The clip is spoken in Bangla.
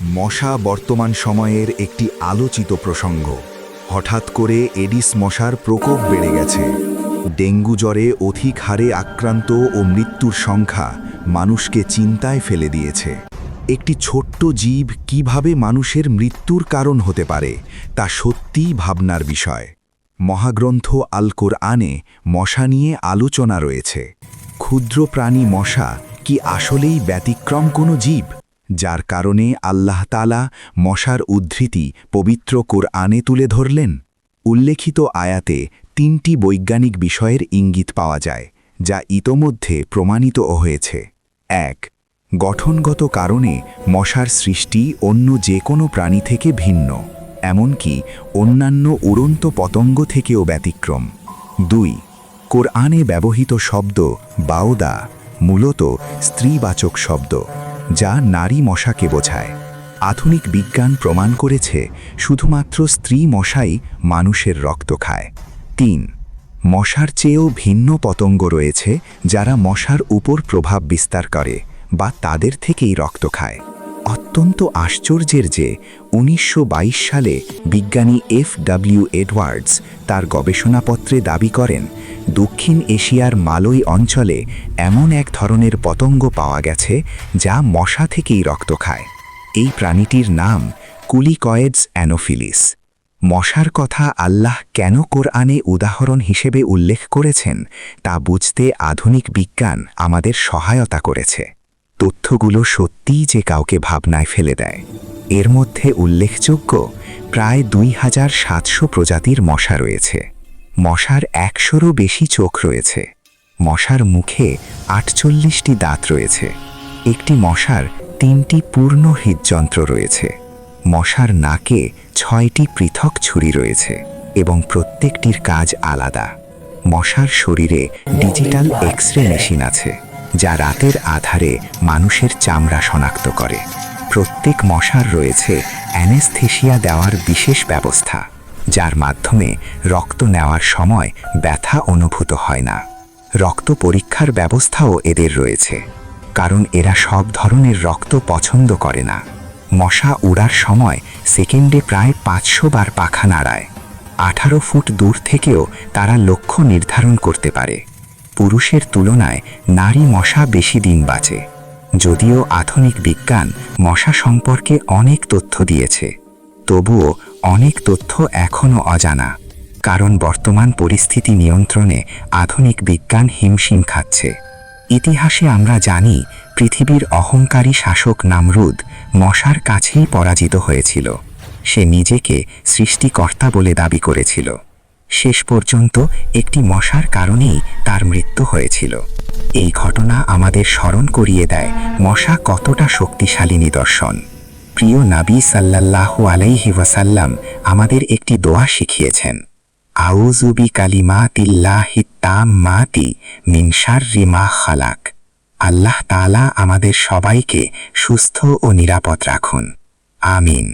মশা বর্তমান সময়ের একটি আলোচিত প্রসঙ্গ। হঠাৎ করে এডিস মশার প্রকোপ বেড়ে গেছে। ডেঙ্গু জ্বরে অধিক হারে আক্রান্ত ও মৃত্যুর সংখ্যা মানুষকে চিন্তায় ফেলে দিয়েছে। একটি ছোট্ট জীব কিভাবে মানুষের মৃত্যুর কারণ হতে পারে তা সত্যিই ভাবনার বিষয়। মহাগ্রন্থ আল কোরআনে মশা নিয়ে আলোচনা রয়েছে। ক্ষুদ্র প্রাণী মশা কি আসলেই ব্যতিক্রম কোনো জীব, যার কারণে আল্লাহ তাআলা মশার উদ্ধৃতি পবিত্র কোরআনে তুলে ধরলেন? উল্লেখিত আয়াতে ৩টি বৈজ্ঞানিক বিষয়ের ইঙ্গিত পাওয়া যায়, যা ইতোমধ্যে প্রমাণিত হয়েছে। ১. গঠনগত কারণে মশার সৃষ্টি অন্য যে কোনো প্রাণী থেকে ভিন্ন, এমনকি অন্যান্য উড়ন্ত পতঙ্গ থেকেও ব্যতিক্রম। ২. কোরআনে ব্যবহৃত শব্দ বাউদা মূলত স্ত্রীবাচক শব্দ, যা নারী মশাকে বোঝায়। আধুনিক বিজ্ঞান প্রমাণ করেছে শুধুমাত্র স্ত্রী মশাই মানুষের রক্ত খায়। ৩. মশার চেয়েও ভিন্ন পতঙ্গ রয়েছে যারা মশার উপর প্রভাব বিস্তার করে বা তাদের থেকেই রক্ত খায়। অত্যন্ত আশ্চর্যের যে ১৯২২ সালে বিজ্ঞানী F.W. এডওয়ার্ডস তার গবেষণাপত্রে দাবি করেন দক্ষিণ এশিয়ার মালয় অঞ্চলে এমন এক ধরনের পতঙ্গ পাওয়া গেছে যা মশা থেকেই রক্ত খায়। এই প্রাণীটির নাম কুলিকয়েডস অ্যানোফিলিস। মশার কথা আল্লাহ কেন কোরআনে উদাহরণ হিসেবে উল্লেখ করেছেন তা বুঝতে আধুনিক বিজ্ঞান আমাদের সহায়তা করেছে। তথ্যগুলো সত্যিই যে কাউকে ভাবনায় ফেলে দেয়। এর মধ্যে উল্লেখযোগ্য প্রায় ২৭০০ প্রজাতির মশা রয়েছে। মশার ১০০রও বেশি চোখ রয়েছে। মশার মুখে ৪৮টি দাঁত রয়েছে। একটি মশার ৩টি পূর্ণ হৃদযন্ত্র রয়েছে। মশার নাকে ৬টি পৃথক ছুরি রয়েছে এবং প্রত্যেকটির কাজ আলাদা। মশার শরীরে ডিজিটাল এক্স-রে মেশিন আছে, যা রাতের আধারে মানুষের চামড়া শনাক্ত করে। প্রত্যেক মশার রয়েছে অ্যানেস্থেশিয়া দেওয়ার বিশেষ ব্যবস্থা, যার মাধ্যমে রক্ত নেওয়ার সময় ব্যথা অনুভূত হয় না। রক্ত পরীক্ষার ব্যবস্থাও এদের রয়েছে, কারণ এরা সব ধরনের রক্ত পছন্দ করে না। মশা উড়ার সময় সেকেন্ডে প্রায় ৫০০ বার পাখা নাড়ায়। ১৮ ফুট দূর থেকেও তারা লক্ষ্য নির্ধারণ করতে পারে। পুরুষের তুলনায় নারী মশা বেশি দিন বাঁচে। যদিও আধুনিক বিজ্ঞান মশা সম্পর্কে অনেক তথ্য দিয়েছে, তবুও অনেক তথ্য এখনও অজানা, কারণ বর্তমান পরিস্থিতি নিয়ন্ত্রণে আধুনিক বিজ্ঞান হিমশিম খাচ্ছে। ইতিহাসে আমরা জানি পৃথিবীর অহংকারী শাসক নামরুদ মশার কাছেই পরাজিত হয়েছিল। সে নিজেকে সৃষ্টিকর্তা বলে দাবি করেছিল। শেষ পর্যন্ত একটি মশার কারণেই তার মৃত্যু হয়েছিল। এই ঘটনা আমাদের স্মরণ করিয়ে দেয় মশা কতটা শক্তিশালী নিদর্শন। প্রিয় নবী সাল্লাল্লাহু আলাইহি ওয়াসাল্লাম আমাদের একটি দোয়া শিখিয়েছেন, আউযু বিকালিমাতিল্লাহিত তাম্মাতি মিন শাররি মা খালাক। আল্লাহ তাআলা আমাদের সবাইকে সুস্থ ও নিরাপদ রাখুন। আমিন।